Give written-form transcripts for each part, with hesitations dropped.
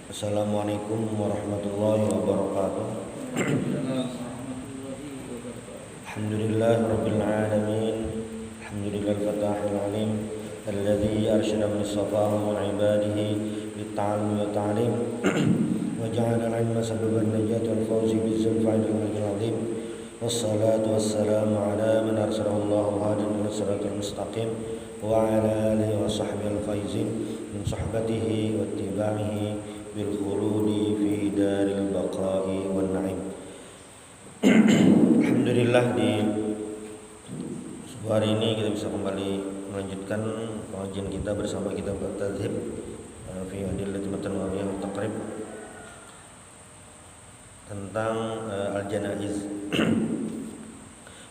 Assalamualaikum warahmatullahi wabarakatuh. Alhamdulillah rabbil alamin. Alhamdulillah fatahil alim alladhi arsyada min safahu min ibadihi lit-ta'allum wa ta'lim wa ja'ala al-'ilma sababan najati wal fawzi biz-zulfa'il al-'azim. Wassalatu wassalamu ala man arsalahu Allahu hadiyan ila siratal mustaqim wa ala alihi wa sahbihi al-faizin min sahbatihi wa ittiba'ihi bil khuludi fi daril baqa'i wan na'im. Alhamdulillah, di hari ini kita bisa kembali melanjutkan pengajian kita bersama kitab At-Tadhib fi Adillati Matan wa Biyah Taqrib tentang al-janaiz.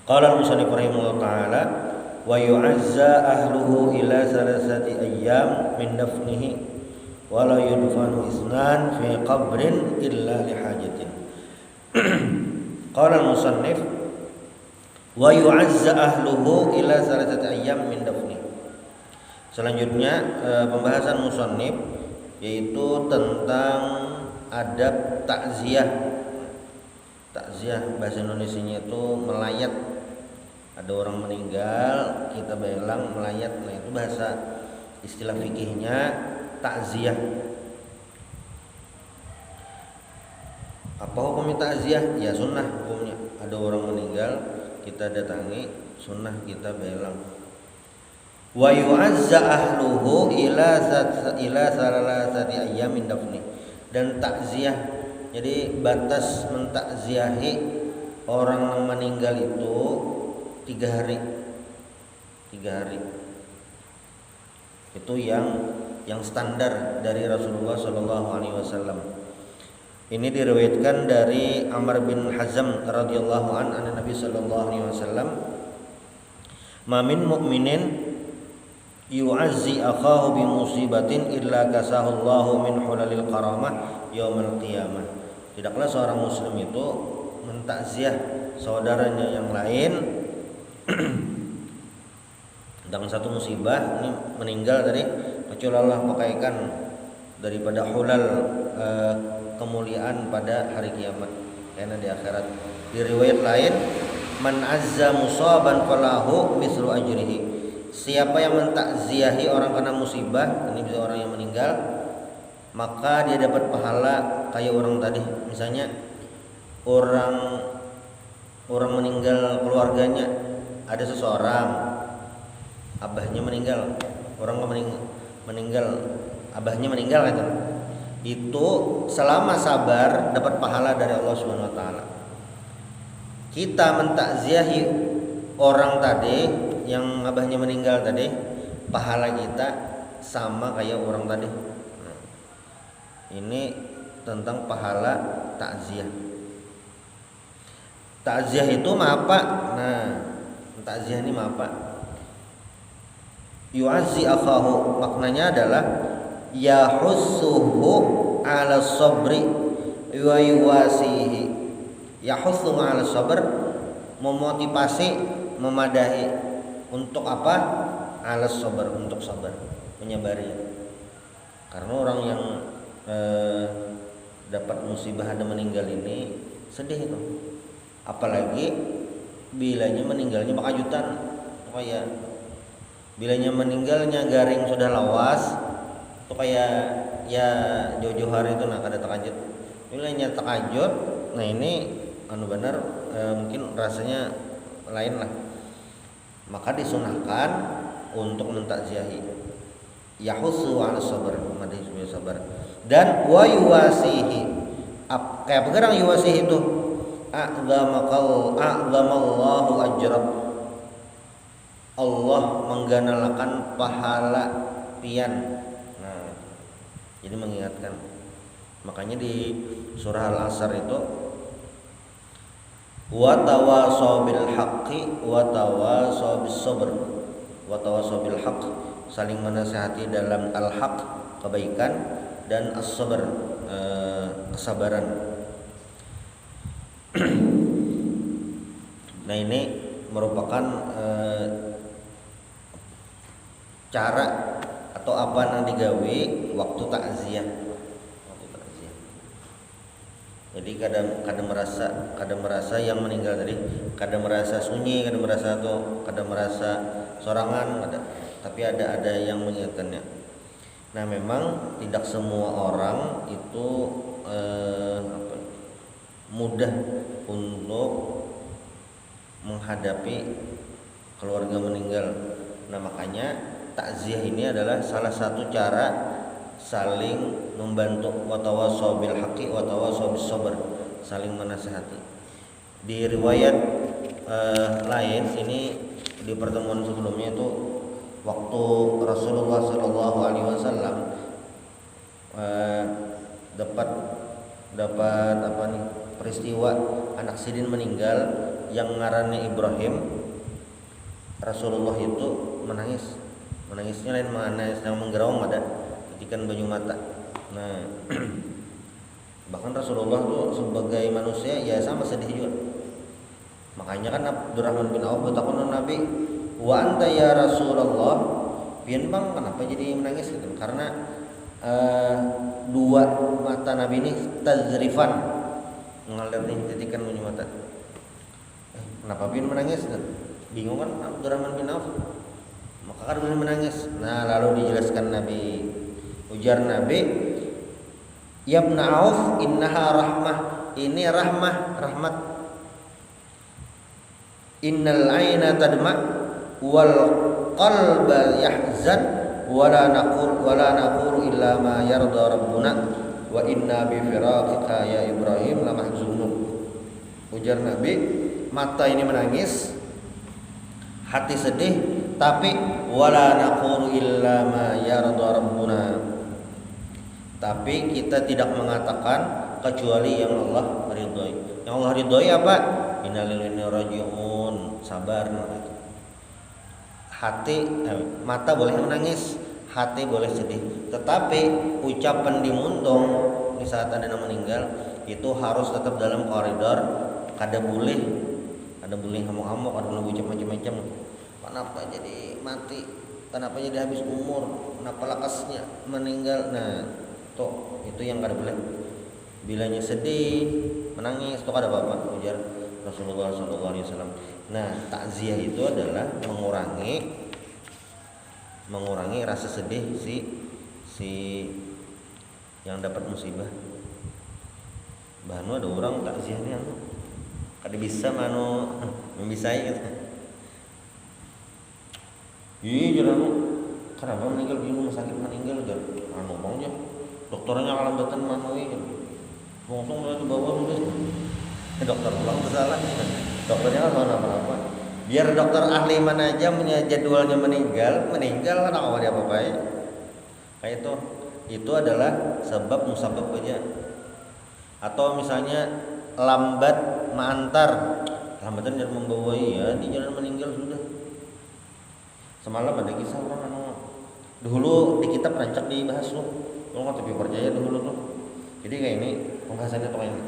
Qala al-musannif rahimahullah ta'ala wa yu'azza ahluhu ila salasati ayyam min dafnihi wala yudfanu isnan fi qabrin illa lihajatin. Qala al-musannif wa yu'azza ahluhu ila salasati ayyam min dafni. Selanjutnya pembahasan musannif yaitu tentang adab takziah. Takziah bahasa Indonesianya itu melayat. Ada orang meninggal, kita belang melayat. Nah, itu bahasa istilah fikihnya takziah. Apa hukumnya takziah? Ya sunnah hukumnya. Ada orang meninggal, kita datangi, sunnah kita belang. Wa yu'azza ahluhu ila salasati ayyamin dafni. Dan takziah, jadi batas mentakziahi orang yang meninggal itu 3 hari. 3 hari. Itu yang standar dari Rasulullah Shallallahu Alaihi Wasallam. Ini diriwayatkan dari Amr bin Hazm radhiyallahu an Nabi Shallallahu Alaihi Wasallam, "Ma min mu'minin yu'azzi akhahu bi musibatin illa kasahu Allahu min hulalil karamah yaumil qiyamah." Tidaklah seorang muslim itu mentakziah saudaranya yang lain dengan satu musibah, ini meninggal tadi, kecuali Allah pakaikan daripada hulal kemuliaan pada hari kiamat, karena di akhirat. Di riwayat lain, man azza musaban falahu mislu ajrihi. Siapa yang mentakziahi orang kena musibah, ini bisa orang yang meninggal, maka dia dapat pahala kayak orang tadi. Misalnya orang meninggal, keluarganya ada seseorang, abahnya meninggal, orang meninggal, abahnya meninggal kan, itu selama sabar dapat pahala dari Allah Subhanahu wa taala. Kita mentakziahi orang tadi yang abahnya meninggal tadi, pahala kita sama kayak orang tadi. Nah, ini tentang pahala takziah. Takziah itu apa? Nah, takziah ini apa? Yu'azzi akhahu, maknanya adalah yahussuhu ala sabri wa yuwasihi. Yahussuhu ala sabr, memotivasi, memadahi untuk apa? Ala sabr, untuk sabar, menyabari. Karena orang yang dapat musibah ada meninggal ini sedih itu. Apalagi bilanya meninggalnya pakajutan, kayak bilanya meninggalnya garing sudah lawas, itu kayak ya jauh-jauh hari itu nak ada takajud. Bilanya takajud, nah ini benar mungkin rasanya lain lah. Maka disunahkan untuk mentakziahi. Yahussu 'ala sabr, madhi sabar. Dan wa yuwasihi. Kayak apa yuwasihi itu? A'zamallahu ajrak. Allah mengganalakan pahala pian. Nah, jadi mengingatkan. Makanya di surah Al-Asr itu wa tawasaw bil haqqi wa tawasaw bis sabr. Wa tawasaw bil haqq, saling menasihati dalam al-haq, kebaikan, dan as-sabr, kesabaran. Nah, ini merupakan cara atau apa yang digawe waktu takziah. Jadi kadang merasa yang meninggal tadi, kadang merasa sunyi, kadang merasa atau kadang merasa sorangan, tapi ada yang mengingatkannya. Nah, memang tidak semua orang itu mudah untuk menghadapi keluarga meninggal. Nah, makanya takziah ini adalah salah satu cara saling membantu, watawasau bil haqqi watawasau bis sabr, saling menasihati. Di riwayat lain ini, di pertemuan sebelumnya itu waktu Rasulullah Shallallahu Alaihi Wasallam dapat apa nih, peristiwa anak sidin meninggal yang ngarannya Ibrahim. Rasulullah itu menangisnya lain menangis yang menggerawang, ada ketikan banyu mata. Nah, bahkan Rasulullah tuh sebagai manusia ya sama sedih juga. Makanya kan Abdurrahman bin Auf bertakun Nabi, wa anta ya Rasulullah, pian bang kenapa jadi menangis gitu? Karena dua mata Nabi ini tazrifan, mengalir nih titikan banyu mata. Kenapa pian menangis? Bingung kan Abdurrahman bin Auf, maka kan boleh menangis. Nah, lalu dijelaskan Nabi, ujar Nabi, ya ibn Auf, innaha rahmah, ini rahmat. Innal aina tadma wal qalba yahzan wala naqulu illa ma yarda rabbuna wa inna bi firaqika ya Ibrahim la mahzunun. Ujar Nabi, mata ini menangis, hati sedih, tapi wala naqulu illa ma yarda rabbuna, tapi kita tidak mengatakan kecuali yang Allah ridhoi. Yang Allah ridhoi apa? Innalillahi rajiun, sabar. Hati mata boleh menangis, hati boleh sedih, tetapi ucapan di mundong di saat ada yang meninggal itu harus tetap dalam koridor. Kada boleh ngamuk-ngamuk, kada boleh ucap macam-macam. Kenapa jadi mati? Kenapa jadi habis umur? Kenapa lakasnya meninggal? Nah, itu yang kada boleh. Bilanya sedih, menangis, itu kada apa-apa, ujar Rasulullah SAW. Nah, takziah itu adalah mengurangi rasa sedih si yang dapat musibah. Bahkan ada orang takziahnya kada bisa membisai gitu. Jangan kenapa meninggal di rumah sakit meninggal bangnya dokternya alambatan gitu. Langsung udah dibawa nulis. Dokter pulang bersalah. Dokternya kan apa-apa. Biar dokter ahli mana aja punya jadwalnya meninggal kan apa dia apa-apain. Kayak itu adalah sebab musabab aja. Atau misalnya lambat mengantar, lambatan jangan membawa di jalan meninggal sudah. Semalam ada kisah orang dulu di kitab rancak dibahas loh. Kalau nggak tapi percaya dulu tuh. Jadi kayak ini pembahasannya tuh kayak ini.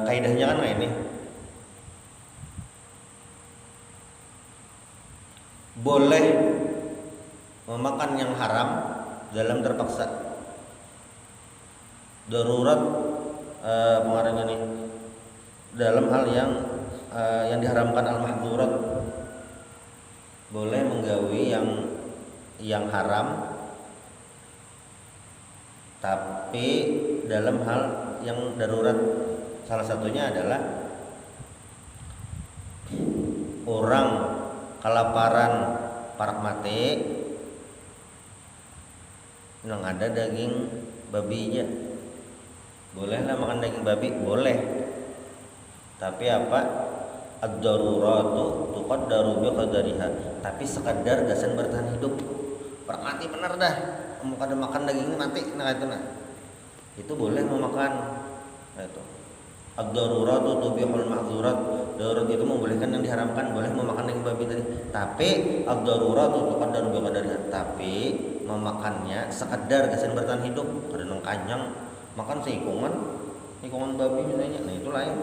Kaidahnya kan kayak ini. Boleh memakan yang haram dalam terpaksa. Darurat pengarangnya nih. Dalam hal yang diharamkan al-mahdzurat, boleh menggawi yang haram, tapi dalam hal yang darurat. Salah satunya adalah orang kelaparan parak mati, yang ada daging babinya, bolehlah makan daging babi, boleh. Tapi apa? Ad-daruratu tuqaddaru biqadariha. Tapi sekadar gasan bertahan hidup. Parak mati benar dah. Mau kada makan daging mati, nah itu nah. Itu boleh memakan. Nah itu. Ad-daruratu tubihul mahdzurat. Darurat itu membolehkan yang diharamkan, boleh memakan daging babi tadi. Tapi ad-daruratu tuqaddaru biqadariha. Tapi memakannya sekadar gasan bertahan hidup. Kada nang kanjang makan seikungan babi misalnya. Nah itu lain.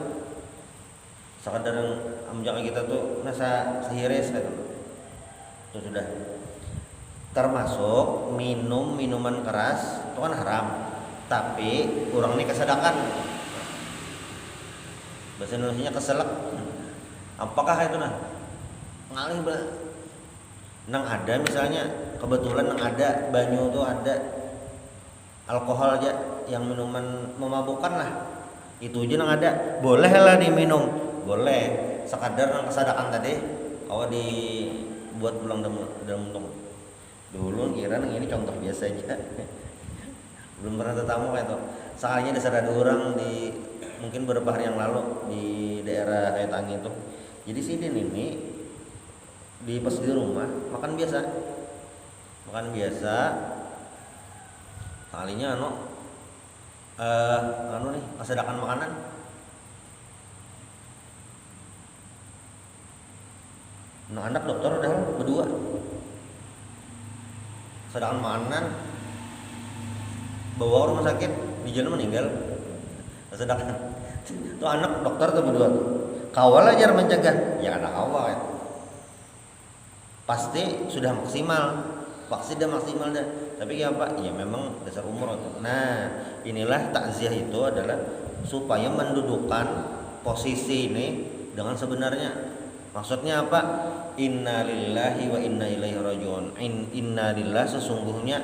Sekadar yang amjak kita tuh nasa sehiris gitu. Itu sudah. Termasuk minuman keras itu kan haram. tapi orang ini kesadakan, bahasa Indonesianya keselak. Apakah itu nah ngalih nang ada misalnya kebetulan nang ada banyu tuh ada alkohol aja yang minuman memabukkan lah, itu aja nang ada boleh lah diminum, boleh sekadar nang kesadakan tadi kalau dibuat pulang dalam tong. Dulu kira nang ini contoh biasa aja belum pernah tetamu kayak itu sekalinya ada orang di mungkin beberapa hari yang lalu di daerah kayak Tangi itu. Jadi si Din ini pas di rumah makan biasa sekalinya nih kesadakan makanan anak dokter udah berdua kesadakan makanan bawa rumah sakit di jalan meninggal kesadakan tuh anak dokter tuh berdua kawal aja mencegah ya anak awal ya. Pasti sudah maksimal dah. Tapi ya Pak, ya memang dasar umur itu. Nah, inilah takziah itu adalah supaya mendudukkan posisi ini dengan sebenarnya. Maksudnya apa? Innalillahi wa inna ilaihi rajiun. Innalillah sesungguhnya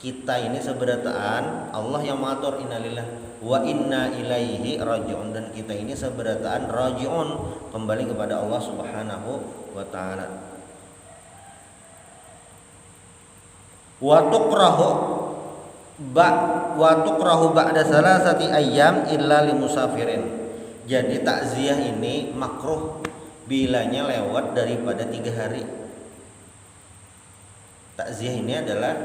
kita ini seberataan Allah yang mengatur innalillah wa inna ilaihi rajiun dan kita ini seberataan rajiun kembali kepada Allah Subhanahu wa taala. Wa tukrahu ba'da salasati ayyam illa limusafirin. Jadi takziah ini makruh bilanya lewat daripada 3 hari. Takziah ini adalah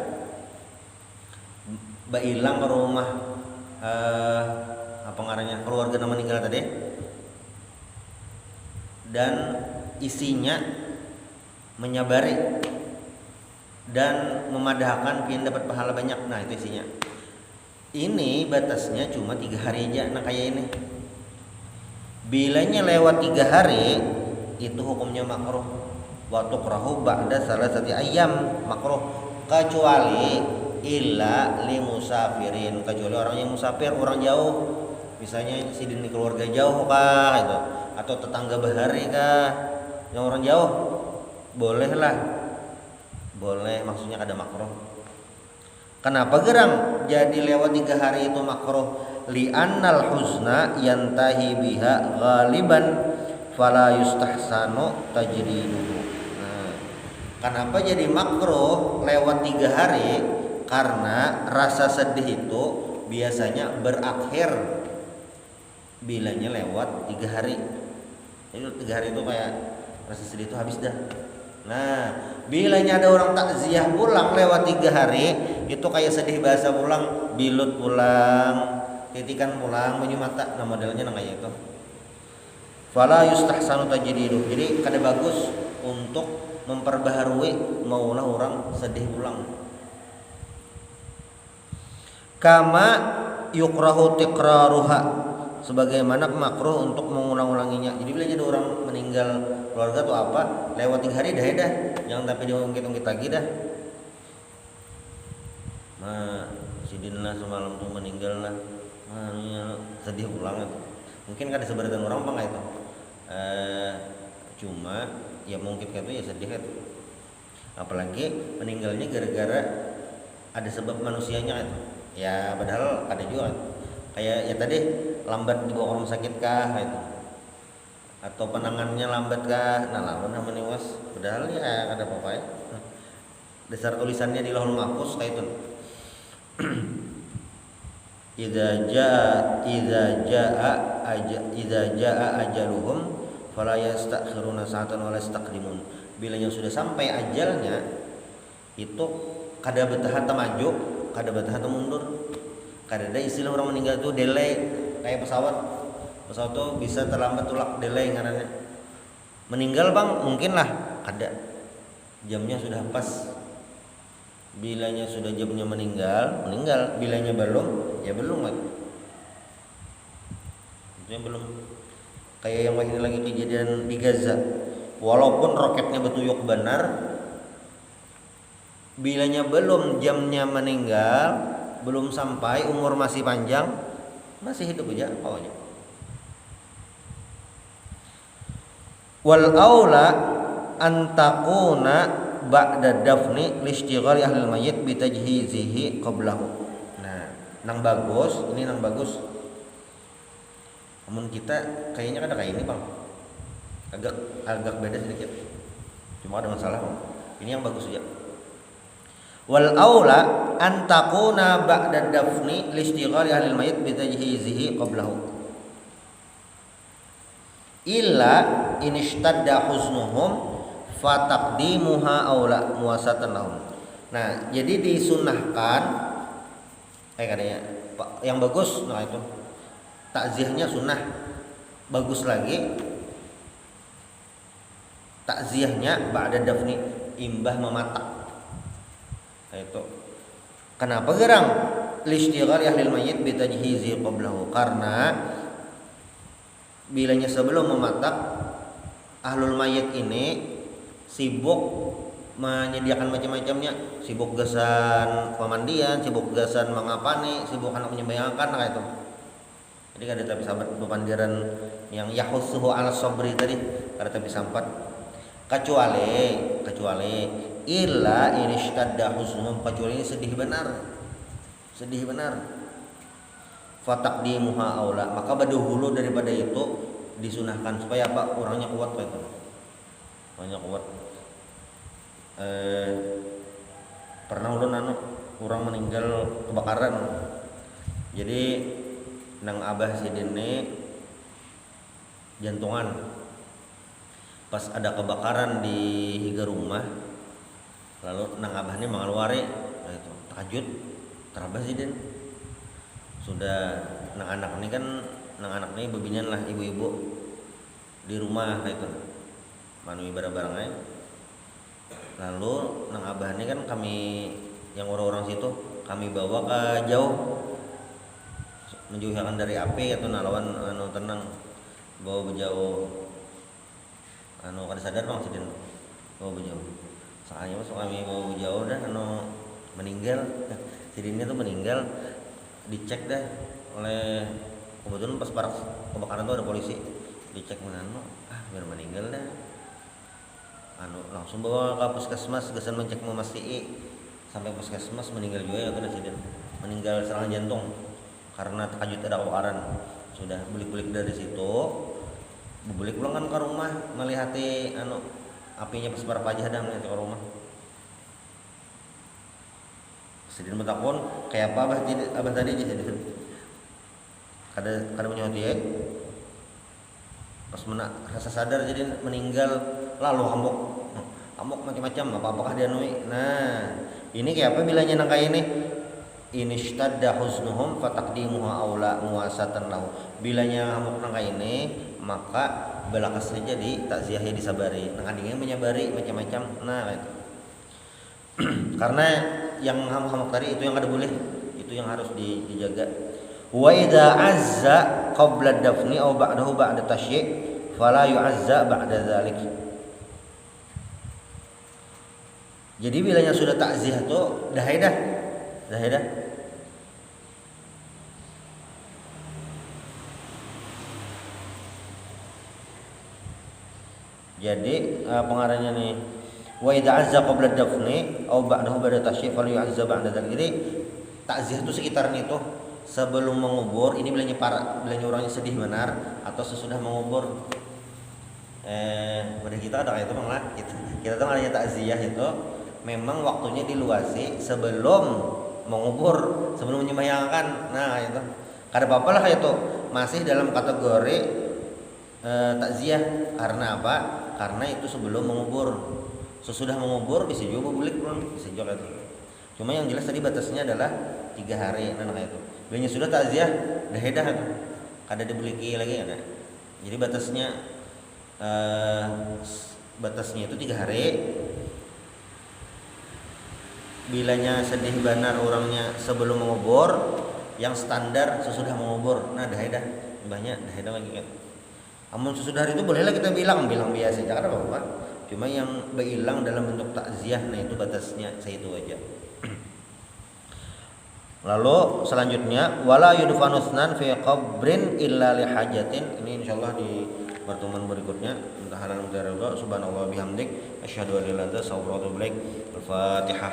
bailang ke rumah apa ngarannya keluarga yang meninggal tadi dan isinya menyabari dan memadahkan pian dapat pahala banyak. Nah itu isinya. Ini batasnya cuma 3 hari aja. Nah kayak ini bilanya lewat 3 hari itu hukumnya makruh. Wa tukrahu ba'da salasati ayyam makruh kecuali illa li musafirin, kecuali orang yang musafir, orang jauh. Misalnya si dini keluarga jauh kah itu atau tetangga bahari kah yang orang jauh bolehlah. Boleh maksudnya ada makruh. Kenapa gerang jadi lewat 3 hari itu makruh? Li'annal huzna yantahi biha ghaliban fala yustahsanu tajriduhu. Nah, kenapa jadi makruh lewat 3 hari? Karena rasa sedih itu biasanya berakhir bilanya lewat 3 hari. Jadi 3 hari itu kayak rasa sedih itu habis dah. Nah, bilanya ada orang takziah pulang lewat 3 hari, itu kayak sedih bahasa pulang, bilut pulang, titikan pulang, banyu mata, nah modelnya kayak itu. Fala yustahsanu tajdidu. Jadi kada bagus untuk memperbaharui maulah orang sedih pulang. Kama yukrahu tikraruha, sebagaimana makruh untuk mengulang-ulanginya. Jadi bila ada orang meninggal keluarga atau apa lewat 3 hari dah jangan sampai diungkit-ungkit lagi dah. Nah si Dinlah semalam tuh meninggal lah, sedih ulang itu. Mungkin kan ada seberatan orang apa nggak itu cuma ya mungkin itu ya sedih itu. Apalagi meninggalnya gara-gara ada sebab manusianya itu ya, padahal ada juga kayak ya tadi lambat dibawa ke rumah sakit kah itu atau penanganannya lambat kah, nah lalu namanya was padahal ya ada apa-apa ya. Dasar tulisannya di Lauhul Mahfuz kayak itu. Idza jaa ajaluhum fala yastakhiruna sa'atan wa la yastaqdimun. Bila yang sudah sampai ajalnya itu kada betah maju, kada betah mundur. Kada ada istilah orang meninggal itu delay kayak pesawat tuh bisa terlambat tulak delay ngarannya. Meninggal bang mungkin lah ada jamnya sudah pas, bilanya sudah jamnya meninggal, bilanya belum ya belum lagi. Itu yang belum. Kayak yang ini lagi kejadian di Gaza, walaupun roketnya betuyuk benar, bilanya belum jamnya meninggal belum sampai umur masih panjang, masih hidup aja pokoknya. Wal aula antakuna ba'da dafni listighali ahli mayyit bi tajhizihi qablahu. Nah, nang bagus, ini nang bagus. Namun kita kayaknya ada kayak ini, Bang. Agak beda sedikit. Cuma ada masalah, Bang. Ini yang bagus aja. Wal aula antakuna ba'da dafni listighali ahli mayyit bi tajhizihi qablahu. Illa inistadda husnuhum fataqdimuha aula muwasatan lahum. Nah, jadi disunahkan katanya yang bagus, nah itu takziahnya sunnah. Bagus lagi takziahnya ba'da dafni, imbah mematak. Nah itu. Kenapa gerang? Listighali ahli mayyit bi tajhizi qablahu, karena bilanya sebelum mematak ahlul mayyit ini sibuk menyediakan macam-macamnya, sibuk gasan pemandian, sibuk gasan mangapani, sibuk anak menyembayangkan nah itu. Jadi ada tapi sahabat pemandiran yang yahussuhu ala sabri tadi, ada tapi sampat kecuali illa inistadda husnum, kecuali ini sedih benar fataqdimuha aula, maka baduhulu daripada itu disunahkan supaya apa? Orangnya kuat Pak itu. Orangnya kuat. Pernah ulun orang meninggal kebakaran. Jadi nang abah sidene jantungan. Pas ada kebakaran di higa rumah, lalu nang abah ini mengeluari, nah itu tahajud terabah sidin. Sudah nang anak ini bebinyan lah ibu-ibu di rumah itu manui barang-barangnya. Lalu nang abah ini kan kami yang orang-orang situ kami bawa ke jauh, menjauhkan dari api atau nalawan tenang, bawa jauh kada sadar Bang sidin bawa jauh. Soalnya masuk kami bawa jauh dah meninggal. Sidinnya tuh meninggal, dicek dah oleh kebetulan pas parak kebakaran tuh ada polisi, dicek biar meninggal dah, langsung bawa ke puskesmas, gesan mencek memastikan sampai puskesmas meninggal juga ya tuh sidin, meninggal serangan jantung karena terkejut ada kebakaran. Sudah bulik-bulik dari situ, bulik pulang kan ke rumah melihati apinya pas parak aja dah melihat ke rumah. Sidin bertakun kayak apa abah tadi aja sidin. Kada punya hati pas rasa sadar jadi meninggal lalu amuk macam-macam apakah dia nui. Nah ini kayak apa bilanya nang kayak ini ishtadda husnuhum fataqdimuha aula muwasatan lahu. Bilanya amuk nang kayak ini maka belakas saja di takziahnya disabari, nang adingnya menyabari macam-macam. Nah itu karena yang hamuk tadi itu yang kada boleh, itu yang harus dijaga. Wa idza azza qabla dafni aw ba'dahu ba'da tasyi' fala yu'azza ba'da dzalik. Jadi bilanya sudah takziah tuh dah. Jadi pengarangnya nih wa idza azza qabla dafni aw ba'dahu ba'da tasyi' fala yu'azza ba'da dzalik. Jadi takziah itu sekitaran itu sebelum mengubur, ini bilanya orangnya sedih benar atau sesudah mengubur. Pada kita ada kayak itu Bang lah. Kita tuh adanya takziah itu memang waktunya diluasi sebelum mengubur, sebelum menyembayangkan. Nah itu kada apa-apa lah kayak itu masih dalam kategori takziah. Karena apa? Karena itu sebelum mengubur. Sesudah mengubur bisa juga bulik belum, bisa juga itu. Cuma yang jelas tadi batasnya adalah 3 hari. Nah kayak itu. Bilanya sudah takziah dah kada dibuliki lagi ya. Jadi batasnya itu 3 hari. Bilanya sedih benar orangnya sebelum mengubur, yang standar sesudah mengubur. Nah dah mbahnya dah lagi kan. Amun sesudah hari itu bolehlah kita bilang biasa aja, kada apa-apa. Cuma yang berhilang dalam bentuk takziah, nah itu batasnya saya itu aja. Lalu selanjutnya wala yudfanu sunan fi qabrin illa li hajatin. Ini insyaallah di pertemuan berikutnya. Subhanallah bihamdik asyhadu an la ilaha illa anta astaghfiruka wa atubu ilaik. Al-Fatihah.